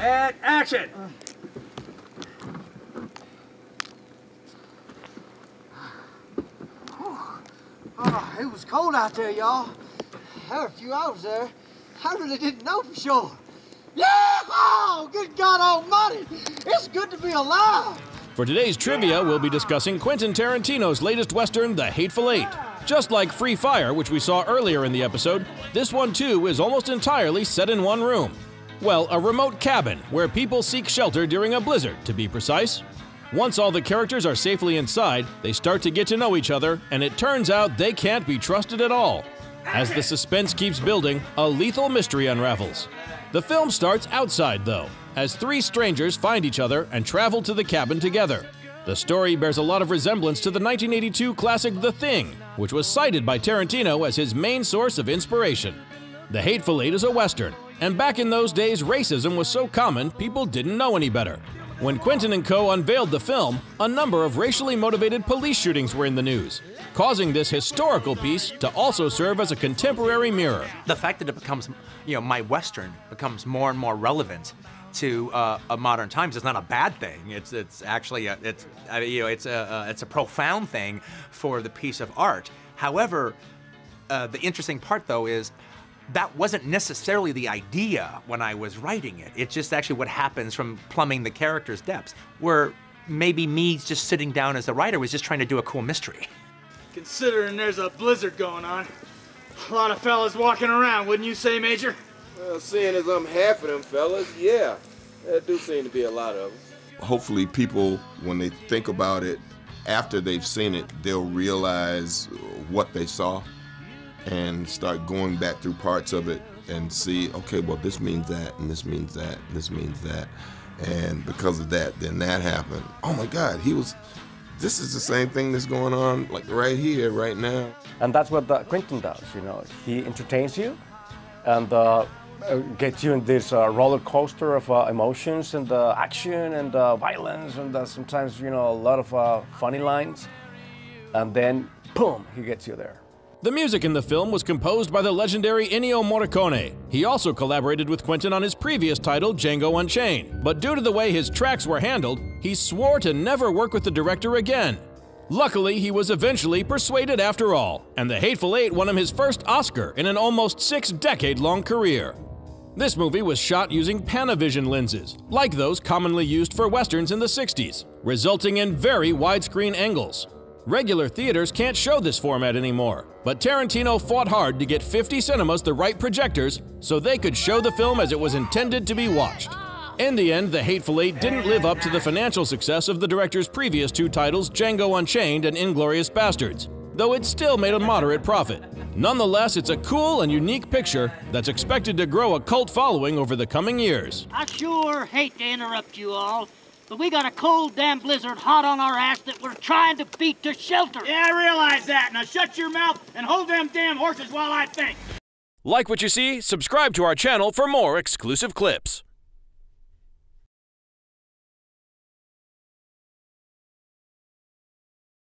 And action! Oh, it was cold out there, y'all. There were a few hours there. I really didn't know for sure. Yeah! Oh, good God almighty! It's good to be alive! For today's trivia, we'll be discussing Quentin Tarantino's latest Western, The Hateful Eight. Just like Free Fire, which we saw earlier in the episode, this one too is almost entirely set in one room. Well, a remote cabin where people seek shelter during a blizzard, to be precise. Once all the characters are safely inside, they start to get to know each other, and it turns out they can't be trusted at all. As the suspense keeps building, a lethal mystery unravels. The film starts outside, though, as three strangers find each other and travel to the cabin together. The story bears a lot of resemblance to the 1982 classic The Thing, which was cited by Tarantino as his main source of inspiration. The Hateful Eight is a Western, and back in those days racism was so common people didn't know any better. When Quentin and co. unveiled the film, a number of racially motivated police shootings were in the news, causing this historical piece to also serve as a contemporary mirror. The fact that it becomes, my Western becomes more and more relevant to modern times is not a bad thing. It's actually it's a profound thing for the piece of art. However, the interesting part though is that wasn't necessarily the idea when I was writing it. It's just actually what happens from plumbing the character's depths, where maybe me just sitting down as a writer was just trying to do a cool mystery. Considering there's a blizzard going on, a lot of fellas walking around, wouldn't you say, Major? Well, seeing as I'm half of them fellas, yeah, there do seem to be a lot of them. Hopefully people, when they think about it, after they've seen it, they'll realize what they saw and start going back through parts of it and see, okay, well, this means that, and this means that, and this means that. And because of that, then that happened. Oh my God, this is the same thing that's going on like right here, right now. And that's what Quentin does, He entertains you and gets you in this roller coaster of emotions and action and violence and sometimes, a lot of funny lines. And then, boom, he gets you there. The music in the film was composed by the legendary Ennio Morricone. He also collaborated with Quentin on his previous title, Django Unchained, but due to the way his tracks were handled, he swore to never work with the director again. Luckily, he was eventually persuaded after all, and The Hateful Eight won him his first Oscar in an almost 6-decade-long career. This movie was shot using Panavision lenses, like those commonly used for westerns in the 60s, resulting in very widescreen angles. Regular theaters can't show this format anymore, but Tarantino fought hard to get 50 cinemas the right projectors so they could show the film as it was intended to be watched. In the end, The Hateful Eight didn't live up to the financial success of the director's previous two titles, Django Unchained and Inglourious Basterds, though it still made a moderate profit. Nonetheless, it's a cool and unique picture that's expected to grow a cult following over the coming years. I sure hate to interrupt you all, but we got a cold damn blizzard hot on our ass that we're trying to beat to shelter. Yeah, I realize that. Now shut your mouth and hold them damn horses while I think. Like what you see? Subscribe to our channel for more exclusive clips.